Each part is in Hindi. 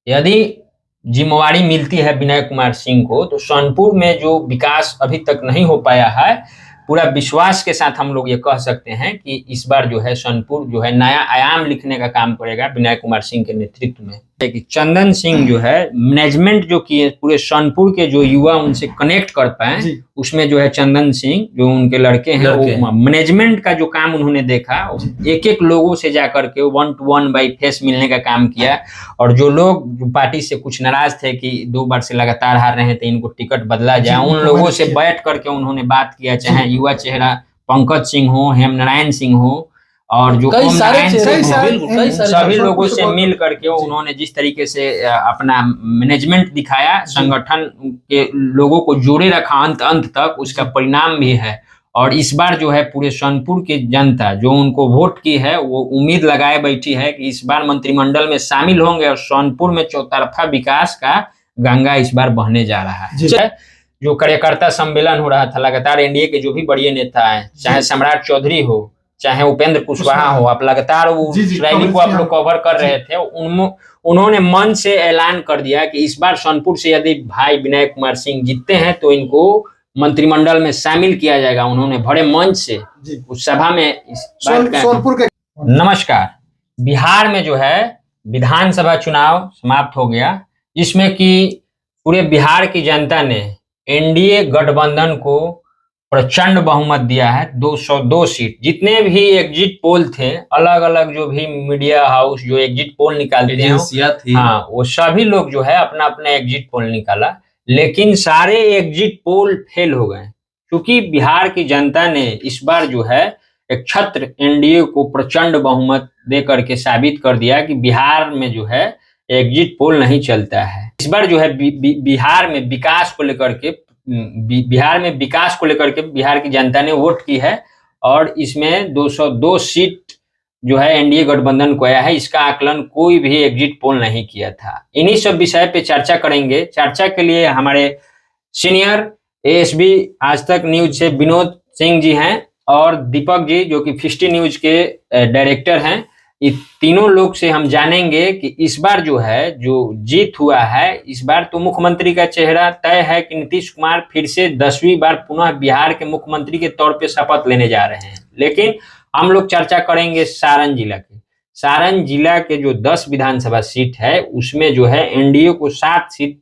यदि जिम्मेवारी मिलती है विनय कुमार सिंह को, तो सोनपुर में जो विकास अभी तक नहीं हो पाया है, पूरा विश्वास के साथ हम लोग ये कह सकते हैं कि इस बार जो है सोनपुर जो है नया आयाम लिखने का काम करेगा विनय कुमार सिंह के नेतृत्व में। कि चंदन सिंह जो है मैनेजमेंट जो किए पूरे सोनपुर के जो युवा उनसे कनेक्ट कर पाए, उसमें जो है चंदन सिंह जो उनके लड़के हैं वो मैनेजमेंट का जो काम उन्होंने देखा, एक एक लोगों से जाकर के 1 to 1 बाई फेस मिलने का काम किया। और जो लोग पार्टी से कुछ नाराज थे कि 2 बार से लगातार हार रहे थे, इनको टिकट बदला जाए, उन लोगों से बैठ करके उन्होंने बात किया, चाहे युवा चेहरा पंकज सिंह हो, हेमनारायण सिंह हो, और जो सभी लोगों से मिल करके उन्होंने जिस तरीके से अपना मैनेजमेंट दिखाया, संगठन के लोगों को जोड़े रखा अंत तक, उसका परिणाम भी है। और इस बार जो है पूरे सोनपुर की जनता जो उनको वोट की है, वो उम्मीद लगाए बैठी है कि इस बार मंत्रिमंडल में शामिल होंगे और सोनपुर में चौतरफा विकास का गंगा इस बार बहने जा रहा है। जो कार्यकर्ता सम्मेलन हो रहा था लगातार, एनडीए के जो भी बड़े नेता हैं, चाहे सम्राट चौधरी हो, चाहे उपेंद्र कुशवाहा हो, आप लगातार वो रैली को आप लोग कवर कर रहे थे, उन्होंने मन से ऐलान कर दिया कि इस बार सोनपुर से यदि भाई विनय कुमार सिंह जीतते हैं तो इनको मंत्रिमंडल में शामिल किया जाएगा। उन्होंने बड़े मंच से उस सभा में इस बात का नमस्कार। बिहार में जो है विधानसभा चुनाव समाप्त हो गया, जिसमें कि पूरे बिहार की जनता ने एनडीए गठबंधन को प्रचंड बहुमत दिया है। 202 सीट, जितने भी एग्जिट पोल थे, अलग अलग जो भी मीडिया हाउस जो एग्जिट पोल निकालते हैं, हाँ, वो सभी लोग जो है अपना अपना एग्जिट पोल निकाला, लेकिन सारे एग्जिट पोल फेल हो गए, क्योंकि बिहार की जनता ने इस बार जो है एक छत्र एनडीए को प्रचंड बहुमत दे करके साबित कर दिया कि बिहार में जो है एग्जिट पोल नहीं चलता है। इस बार जो है बिहार में विकास को लेकर के बिहार की जनता ने वोट की है, और इसमें 202 सीट जो है एनडीए गठबंधन को आया है। इसका आकलन कोई भी एग्जिट पोल नहीं किया था। इन्हीं सब विषय पे चर्चा करेंगे। चर्चा के लिए हमारे सीनियर एएसबी आज तक न्यूज से विनोद सिंह जी हैं, और दीपक जी जो कि 50 न्यूज के डायरेक्टर हैं। ये तीनों लोग से हम जानेंगे कि इस बार जो है जो जीत हुआ है, इस बार तो मुख्यमंत्री का चेहरा तय है कि नीतीश कुमार फिर से 10वीं बार पुनः बिहार के मुख्यमंत्री के तौर पे शपथ लेने जा रहे हैं। लेकिन हम लोग चर्चा करेंगे सारण जिला के। सारण जिला के जो 10 विधानसभा सीट है, उसमें जो है एनडीए को 7 सीट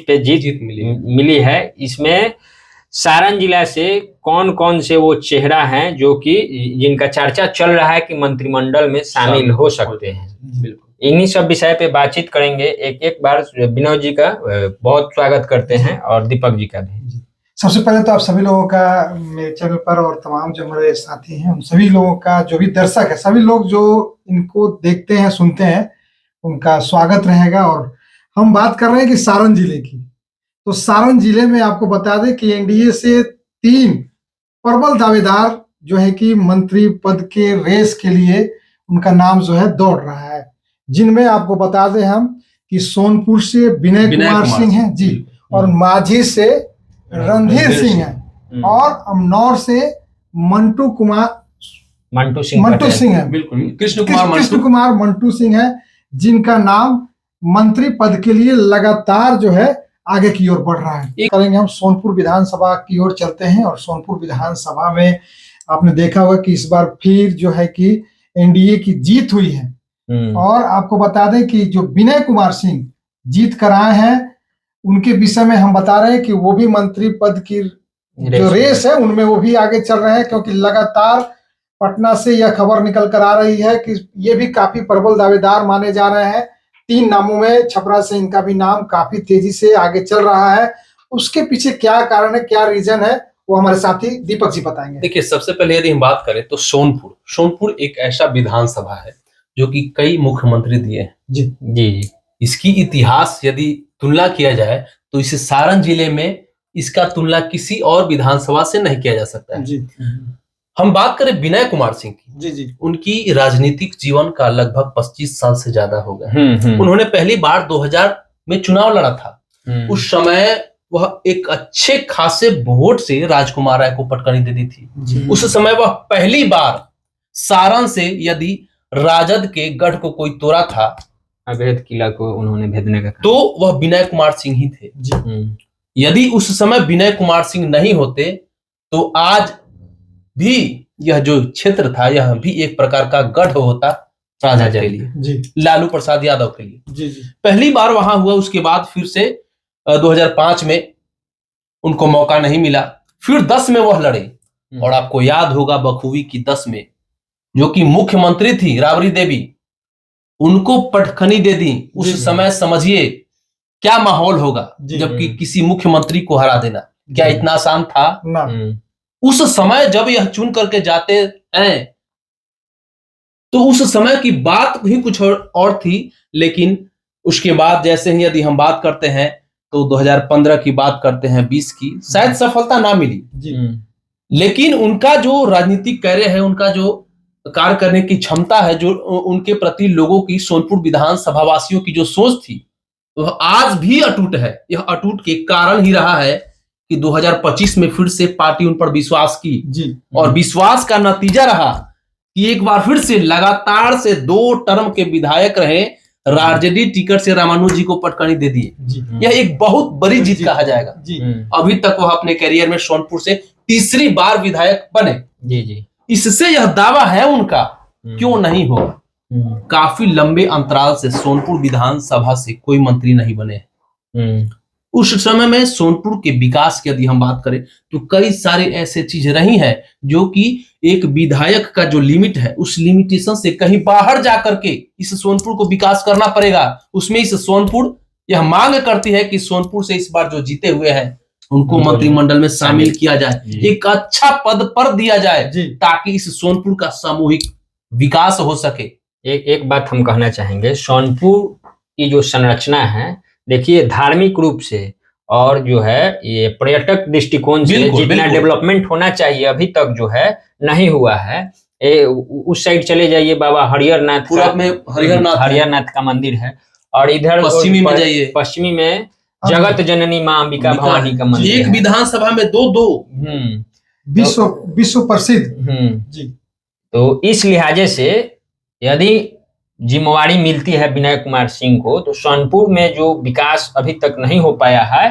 पे जीत मिली है। इसमें सारण जिला से कौन कौन से वो चेहरा हैं जो कि जिनका चर्चा चल रहा है कि मंत्रिमंडल में शामिल हो सकते हैं। बिल्कुल, इन्हीं सब विषय पे बातचीत करेंगे। एक बार विनोद जी का बहुत स्वागत करते हैं, और दीपक जी का भी। सबसे पहले तो आप सभी लोगों का मेरे चैनल पर, और तमाम जो हमारे साथी हैं उन सभी लोगों का, जो भी दर्शक है, सभी लोग जो इनको देखते हैं सुनते हैं, उनका स्वागत रहेगा। और हम बात कर रहे हैं कि सारण जिले की, तो सारण जिले में आपको बता दें कि एनडीए से 3 प्रबल दावेदार जो है कि मंत्री पद के रेस के लिए उनका नाम जो है दौड़ रहा है, जिनमें आपको बता दें हम कि सोनपुर से विनय कुमार सिंह हैं जी, और मांझी से रणधीर सिंह है, और अमनौर से मंटू सिंह है, बिल्कुल कृष्ण कुमार मंटू सिंह है, जिनका नाम मंत्री पद के लिए लगातार जो है आगे की ओर बढ़ रहा है। करेंगे हम सोनपुर विधानसभा की ओर चलते हैं, और सोनपुर विधानसभा में आपने देखा होगा कि इस बार फिर जो है कि एनडीए की जीत हुई है। और आपको बता दें कि जो विनय कुमार सिंह जीत कर आए हैं, उनके विषय में हम बता रहे हैं कि वो भी मंत्री पद की जो रेस है उनमें वो भी आगे चल रहे हैं, क्योंकि लगातार पटना से यह खबर निकल कर आ रही है कि ये भी काफी प्रबल दावेदार माने जा रहे हैं। 3 नामों में छपरा से इनका भी नाम काफी तेजी से आगे चल रहा है। उसके पीछे क्या कारण है, क्या रीजन है, वो हमारे साथी दीपक जी बताएंगे। देखिए, सबसे पहले यदि हम बात करें तो सोनपुर एक ऐसा विधानसभा है जो कि कई मुख्यमंत्री दिए हैं जी। इसकी इतिहास यदि तुलना किया जाए तो इस सारण जिले में इसका तुलना किसी और विधानसभा से नहीं किया जा सकता है जी। हम बात करें विनय कुमार सिंह की जी, उनकी राजनीतिक जीवन का लगभग 25 साल से ज्यादा हो गया। उन्होंने पहली बार 2000 में चुनाव लड़ा था। उस समय वह एक अच्छे खासे वोट से राजकुमार राय को पटकनी दे दी थी। उस समय वह पहली बार सारण से यदि राजद के गढ़ को कोई तोड़ा था अवैध किला को उन्होंने भेदने का काम। तो वह विनय कुमार सिंह ही थे। यदि उस समय विनय कुमार सिंह नहीं होते तो आज भी यह जो क्षेत्र था यह भी एक प्रकार का गढ़ होता राजा के लिए, लालू प्रसाद यादव के लिए। पहली बार वहां हुआ, उसके बाद फिर से 2005 में उनको मौका नहीं मिला, फिर 10 में वह लड़े। और आपको याद होगा बखूबी की 10 में जो कि मुख्यमंत्री थी राबड़ी देवी, उनको पटखनी दे दी। उस समय समझिए क्या माहौल होगा जबकि किसी मुख्यमंत्री को हरा देना क्या इतना आसान था? उस समय जब यह चुन करके जाते हैं तो उस समय की बात ही कुछ और थी। लेकिन उसके बाद जैसे ही यदि हम बात करते हैं तो 2015 की बात करते हैं, 20 की शायद सफलता ना मिली, लेकिन उनका जो राजनीतिक कार्य है, उनका जो कार्य करने की क्षमता है, जो उनके प्रति लोगों की, सोनपुर विधानसभा वासियों की जो सोच थी वह आज भी अटूट है। यह अटूट के कारण ही रहा है कि 2025 में फिर से पार्टी उन पर विश्वास की और विश्वास का नतीजा रहा कि एक बार फिर से लगातार से 2 टर्म के विधायक रहे, आरजेडी टिकट से रामानुज जी को पटकनी दे दिए। यह एक बहुत बड़ी जीत कहा जाएगा। अभी तक वह अपने करियर में सोनपुर से तीसरी बार विधायक बने। इससे यह दावा है उनका, क्यों नहीं होगा। काफी लंबे अंतराल से सोनपुर विधानसभा से कोई मंत्री नहीं बने। उस समय में सोनपुर के विकास की यदि हम बात करें तो कई सारे ऐसे चीज रही हैं जो कि एक विधायक का जो लिमिट है उस लिमिटेशन से कहीं बाहर जाकर के इस सोनपुर को विकास करना पड़ेगा। उसमें इस सोनपुर यह मांग करती है कि सोनपुर से इस बार जो जीते हुए हैं उनको मंत्रिमंडल में शामिल किया जाए, एक अच्छा पद पर दिया जाए ताकि इस सोनपुर का सामूहिक विकास हो सके। एक बात हम कहना चाहेंगे, सोनपुर की जो संरचना है, देखिए धार्मिक रूप से और जो है ये पर्यटक दृष्टिकोण से जितना डेवलपमेंट होना चाहिए अभी तक जो है नहीं हुआ है। उस साइड चले जाइए, बाबा हरिहरनाथ का मंदिर है, और इधर पश्चिमी में जाइए, पश्चिमी में जगत जननी मां अंबिका भवानी का मंदिर, एक विधानसभा में 2 विश्व प्रसिद्ध जी। तो इस लिहाजे से यदि जिम्मेवारी मिलती है विनय कुमार सिंह को, तो सोनपुर में जो विकास अभी तक नहीं हो पाया है,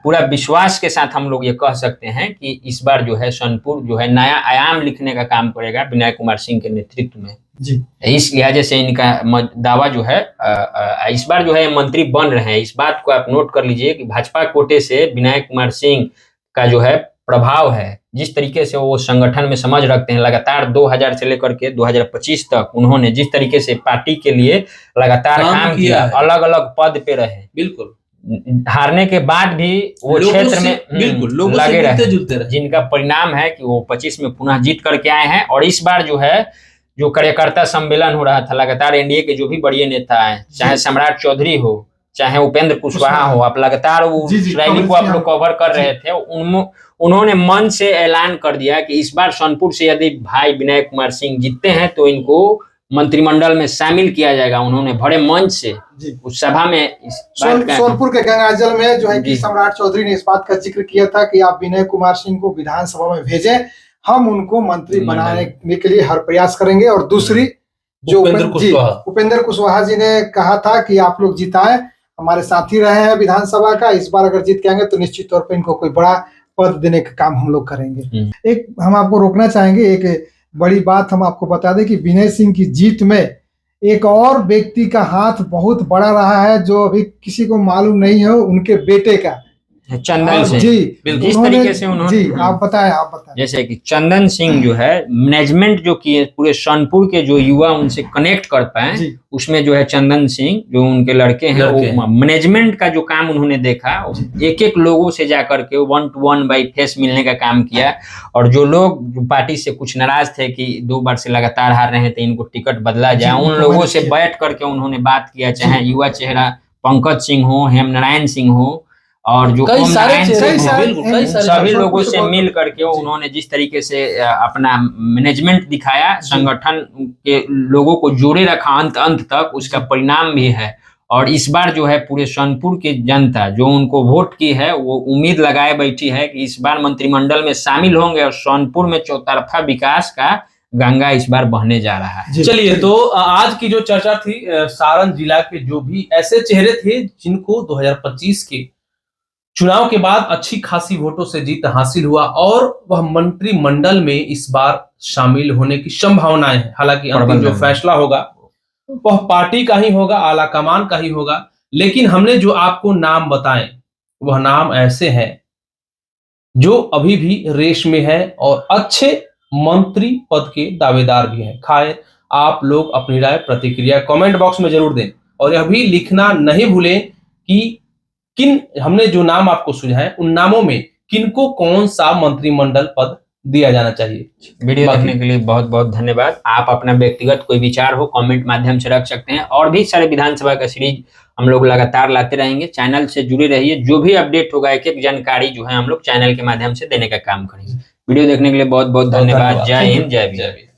पूरा विश्वास के साथ हम लोग ये कह सकते हैं कि इस बार जो है सोनपुर जो है नया आयाम लिखने का काम करेगा विनय कुमार सिंह के नेतृत्व में जी। इस लिहाजे से इनका दावा जो है इस बार जो है मंत्री बन रहे हैं। इस बात को आप नोट कर लीजिए कि भाजपा कोटे से विनय कुमार सिंह का जो है प्रभाव है, जिस तरीके से वो संगठन में समझ रखते हैं, लगातार 2000 से लेकर के 2025 तक उन्होंने जिस तरीके से पार्टी के लिए लगातार काम किया, अलग अलग पद पे रहे, बिल्कुल हारने के बाद भी वो क्षेत्र में बिल्कुल लगे रहे, जिनका परिणाम है कि वो 25 में पुनः जीत करके आए हैं। और इस बार जो है जो कार्यकर्ता सम्मेलन हो रहा था, लगातार एनडीए के जो भी बड़े नेता हैं, चाहे सम्राट चौधरी हो, चाहे उपेंद्र कुशवाहा हो, आप लगातार वो रैली को आप लोग कवर कर रहे थे, उन्होंने मन से ऐलान कर दिया कि इस बार सोनपुर से यदि भाई विनय कुमार सिंह जीतते हैं तो इनको मंत्रिमंडल में शामिल किया जाएगा। उन्होंने बड़े मंच से उस सभा में सोनपुर के गंगाजल में जो है कि सम्राट चौधरी ने इस बात का जिक्र किया था कि आप विनय कुमार सिंह को विधानसभा में भेजें, हम उनको मंत्री बनाने के लिए हर प्रयास करेंगे। और दूसरी जो उपेंद्र कुशवाहा जी ने कहा था कि आप लोग जिताएं, हमारे साथी रहे हैं विधानसभा का, इस बार अगर जीत के आएंगे तो निश्चित तौर पर इनको कोई बड़ा पद देने का काम हम लोग करेंगे। एक हम आपको रोकना चाहेंगे, एक बड़ी बात हम आपको बता दें कि विनय सिंह की जीत में एक और व्यक्ति का हाथ बहुत बड़ा रहा है जो अभी किसी को मालूम नहीं है, उनके बेटे का, चंदन सिंह जी। जिस तरीके से उन्होंने जी आप बताएं जैसे कि चंदन सिंह जो है मैनेजमेंट जो किए पूरे सोनपुर के जो युवा उनसे कनेक्ट कर पाए, उसमें जो है चंदन सिंह जो उनके लड़के हैं वो मैनेजमेंट का जो काम उन्होंने देखा, एक एक लोगों से जाकर के 1 to 1 बाई फेस मिलने का काम किया। और जो लोग पार्टी से कुछ नाराज थे कि 2 बार से लगातार हार रहे थे, इनको टिकट बदला जाए, उन लोगों से बैठ करके उन्होंने बात किया, चाहे युवा चेहरा पंकज सिंह हो, हेमनारायण सिंह हो, और जो सभी लोगों से मिल करके उन्होंने जिस तरीके से अपना मैनेजमेंट दिखाया, संगठन के लोगों को जोड़े रखा अंत तक, उसका परिणाम भी है। और इस बार जो है पूरे सोनपुर की जनता जो उनको वोट की है वो उम्मीद लगाए बैठी है कि इस बार मंत्रिमंडल में शामिल होंगे और सोनपुर में चौतरफा विकास का गंगा इस बार बहने जा रहा है। चलिए, तो आज की जो चर्चा थी सारण जिला के जो भी ऐसे चेहरे थे जिनको 2025 के चुनाव के बाद अच्छी खासी वोटों से जीत हासिल हुआ और वह मंत्रिमंडल में इस बार शामिल होने की संभावनाएं है। हालांकि अंतिम जो फैसला होगा वह पार्टी का ही होगा, आला कमान का ही होगा, लेकिन हमने जो आपको नाम बताए वह नाम ऐसे हैं जो अभी भी रेस में है और अच्छे मंत्री पद के दावेदार भी हैं। खाए आप लोग अपनी राय प्रतिक्रिया कमेंट बॉक्स में जरूर दें और यह भी लिखना नहीं भूलें कि किन हमने जो नाम आपको सुझाए उन नामों में किनको कौन सा मंत्रिमंडल पद दिया जाना चाहिए। वीडियो देखने के लिए बहुत बहुत धन्यवाद। आप अपना व्यक्तिगत कोई विचार हो कमेंट माध्यम से रख सकते हैं और भी सारे विधानसभा का सीरीज हम लोग लगातार लाते रहेंगे। चैनल से जुड़े रहिए, जो भी अपडेट होगा एक एक जानकारी जो है हम लोग चैनल के माध्यम से देने का काम करेंगे। वीडियो देखने के लिए बहुत बहुत धन्यवाद। जय हिंद, जय भीम।